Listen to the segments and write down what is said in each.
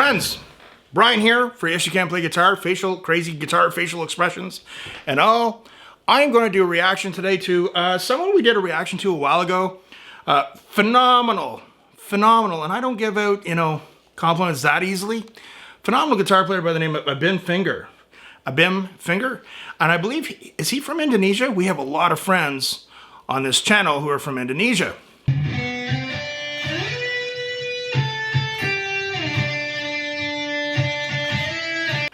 Friends, Brian here for Yes You Can't Play Guitar, crazy guitar facial expressions and all. I'm going to do a reaction today to someone we did a reaction to a while ago. Phenomenal, and I don't give out, compliments that easily. Phenomenal guitar player by the name of Abim Finger. And I believe, is he from Indonesia? We have a lot of friends on this channel who are from Indonesia.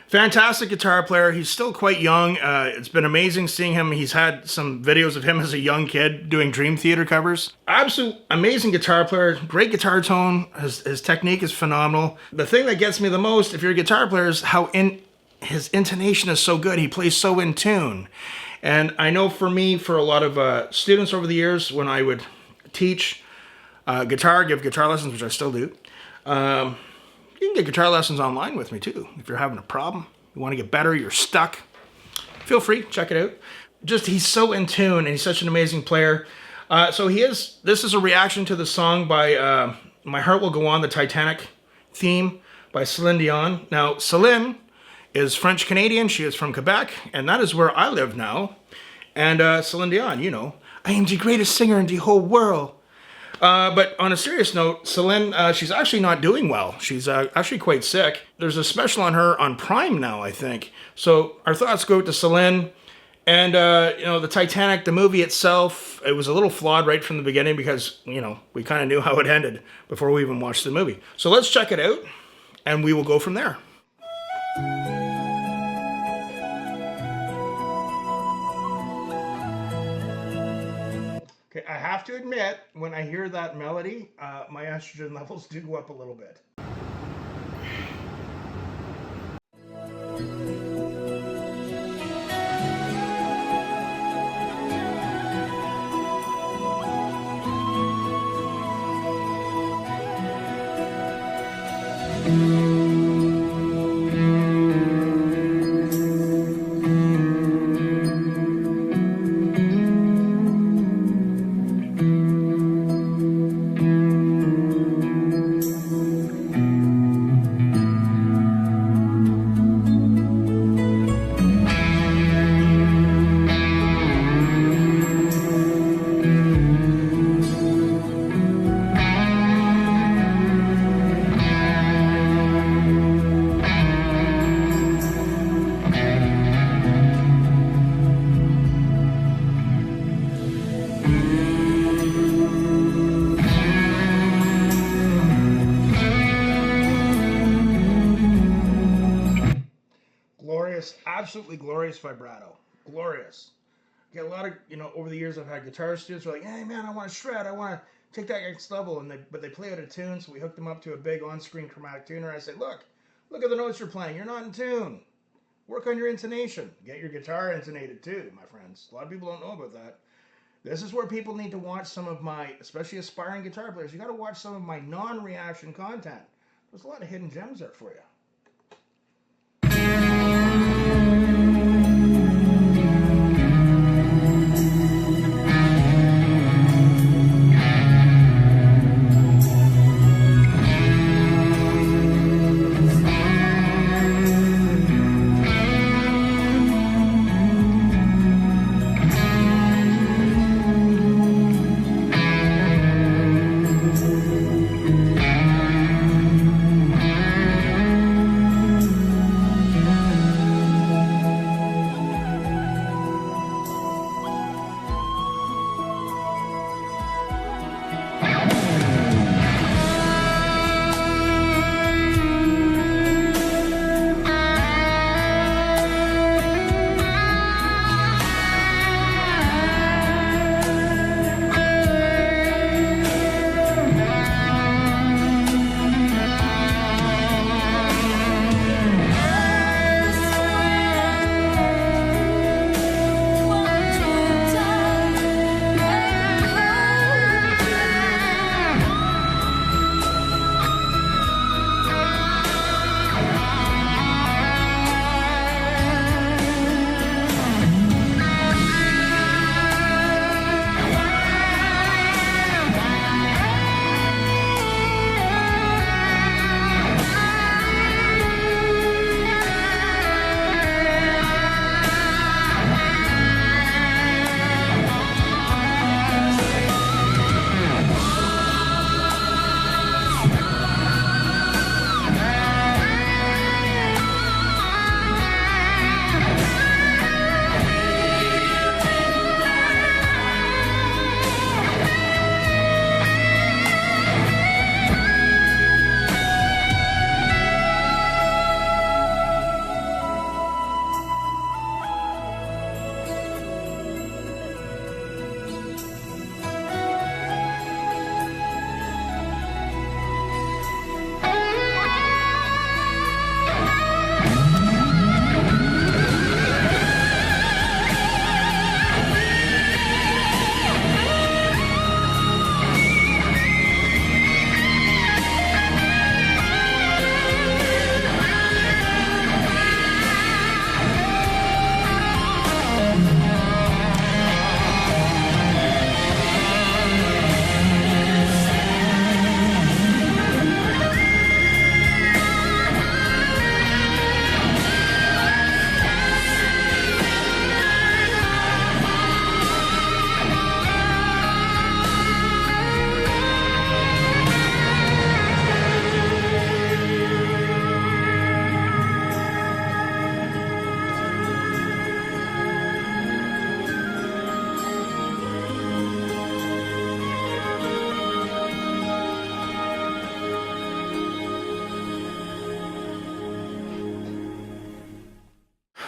Fantastic guitar player. He's still quite young. It's been amazing seeing him. He's had some videos of him as a young kid doing Dream Theater covers. Absolute amazing guitar player. Great guitar tone. His technique is phenomenal. The thing that gets me the most, if you're a guitar player, is how his intonation is so good. He plays so in tune. And I know for me, for a lot of students over the years, when I would teach guitar, give guitar lessons, which I still do, you can get guitar lessons online with me too. If you're having a problem, you want to get better, you're stuck, feel free, check it out. He's so in tune and he's such an amazing player. This is a reaction to the song by My Heart Will Go On, the Titanic theme by Celine Dion. Now, Celine is French-Canadian. She is from Quebec, and that is where I live now. And Celine Dion, I am the greatest singer in the whole world. But on a serious note, Celine, she's actually not doing well. She's actually quite sick. There's a special on her on Prime now, I think. So our thoughts go to Celine. And, the Titanic, the movie itself, it was a little flawed right from the beginning because, we kind of knew how it ended before we even watched the movie. So let's check it out, and we will go from there. Okay, I have to admit, when I hear that melody, my estrogen levels do go up a little bit. Absolutely glorious vibrato. Glorious. Get a lot of, over the years I've had guitar students who are like, hey man, I want to shred, I want to take that next level, but they play out of tune, so we hooked them up to a big on-screen chromatic tuner. I said, look at the notes you're playing, you're not in tune. Work on your intonation. Get your guitar intonated too, my friends. A lot of people don't know about that. This is where people need to watch some of my, especially aspiring guitar players, you got to watch some of my non-reaction content. There's a lot of hidden gems there for you.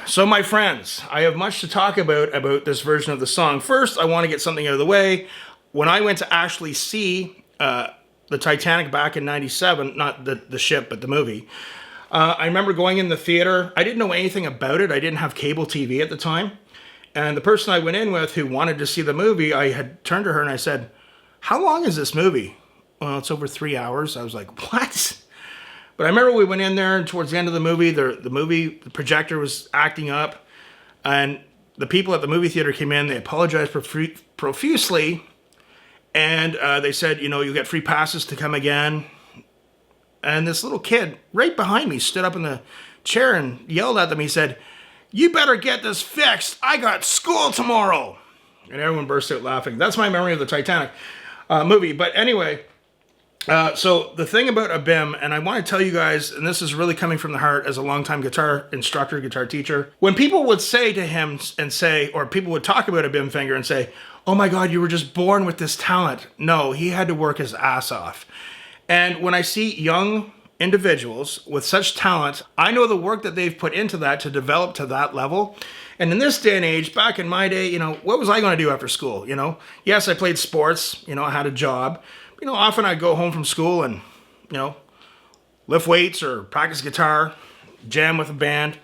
So my friends, I have much to talk about this version of the song. First, I want to get something out of the way. When I went to actually see the Titanic back in '97, not the ship, but the movie, I remember going in the theater. I didn't know anything about it. I didn't have cable TV at the time. And the person I went in with who wanted to see the movie, I had turned to her and I said, "How long is this movie?" "Well, it's over 3 hours." I was like, "What?" But I remember we went in there, and towards the end of the movie, the projector was acting up, and the people at the movie theater came in. They apologized profusely, and they said, "You'll get free passes to come again." And this little kid right behind me stood up in the chair and yelled at them. He said, "You better get this fixed. I got school tomorrow." And everyone burst out laughing. That's my memory of the Titanic movie. But anyway, so the thing about Abim, and I want to tell you guys, and this is really coming from the heart as a longtime guitar instructor, guitar teacher, when people would say to him and say, or people would talk about Abim Finger and say, "Oh my God, you were just born with this talent." No, he had to work his ass off. And when I see young individuals with such talent, I know the work that they've put into that to develop to that level. And in this day and age, back in my day, what was I going to do after school? Yes, I played sports, I had a job. Often I'd go home from school and, lift weights or practice guitar, jam with a band.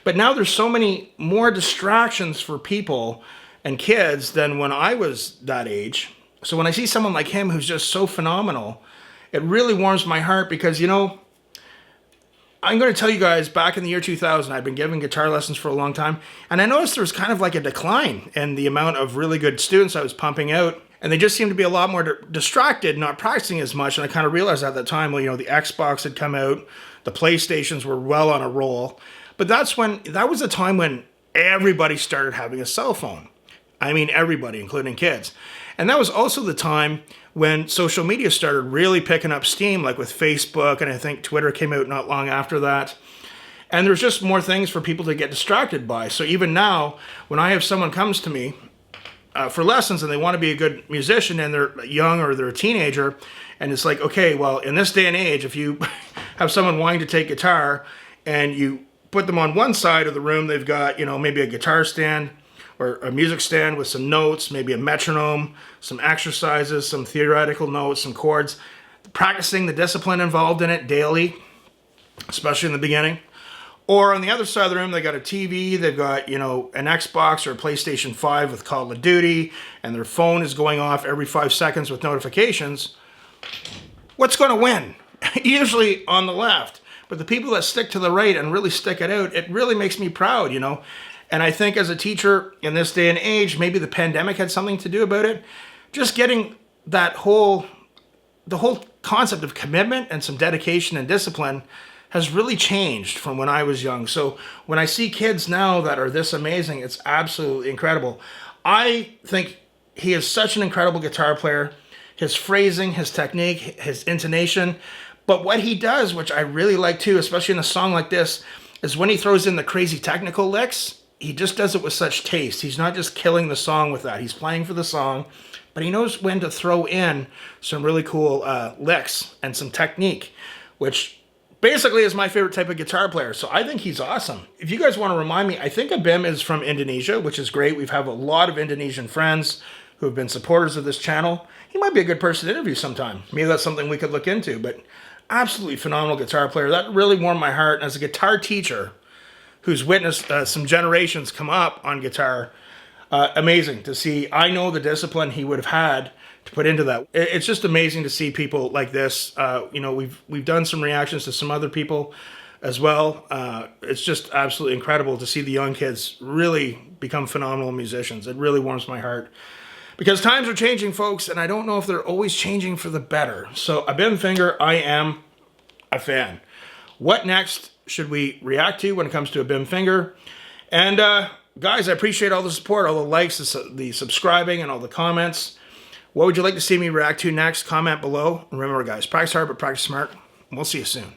But now there's so many more distractions for people and kids than when I was that age. So when I see someone like him who's just so phenomenal, it really warms my heart because, I'm going to tell you guys, back in the year 2000, I've been giving guitar lessons for a long time, and I noticed there was kind of like a decline in the amount of really good students I was pumping out, and they just seemed to be a lot more distracted, not practicing as much, and I kind of realized at that time, the Xbox had come out, the PlayStations were well on a roll, but that was a time when everybody started having a cell phone. I mean, everybody, including kids. And that was also the time when social media started really picking up steam, like with Facebook, and I think Twitter came out not long after that. And there's just more things for people to get distracted by. So even now, when I have someone comes to me for lessons and they want to be a good musician and they're young or they're a teenager, and it's like, okay, well, in this day and age, if you have someone wanting to take guitar and you put them on one side of the room, they've got, maybe a guitar stand, or a music stand with some notes, maybe a metronome, some exercises, some theoretical notes, some chords, practicing the discipline involved in it daily, especially in the beginning. Or on the other side of the room, they got a TV, they've got, an Xbox or a PlayStation 5 with Call of Duty, and their phone is going off every 5 seconds with notifications. What's going to win? Usually on the left. But the people that stick to the right and really stick it out, it really makes me proud, And I think as a teacher in this day and age, maybe the pandemic had something to do about it. Just getting the whole concept of commitment and some dedication and discipline has really changed from when I was young. So when I see kids now that are this amazing, it's absolutely incredible. I think he is such an incredible guitar player. His phrasing, his technique, his intonation. But what he does, which I really like too, especially in a song like this, is when he throws in the crazy technical licks, he just does it with such taste. He's not just killing the song with that. He's playing for the song, but he knows when to throw in some really cool licks and some technique, which basically is my favorite type of guitar player. So I think he's awesome. If you guys want to remind me, I think Abim is from Indonesia, which is great. We've have a lot of Indonesian friends who have been supporters of this channel. He might be a good person to interview sometime. Maybe that's something we could look into, but absolutely phenomenal guitar player. That really warmed my heart. As a guitar teacher who's witnessed some generations come up on guitar, amazing to see. I know the discipline he would have had to put into that. It's just amazing to see people like this. We've done some reactions to some other people as well. It's just absolutely incredible to see the young kids really become phenomenal musicians. It really warms my heart. Because times are changing, folks, and I don't know if they're always changing for the better. So Abim Finger, I am a fan. What next should we react to when it comes to Abim Finger? And guys, I appreciate all the support, all the likes, the subscribing, and all the comments. What would you like to see me react to next? Comment below. And remember, guys, practice hard, but practice smart. We'll see you soon.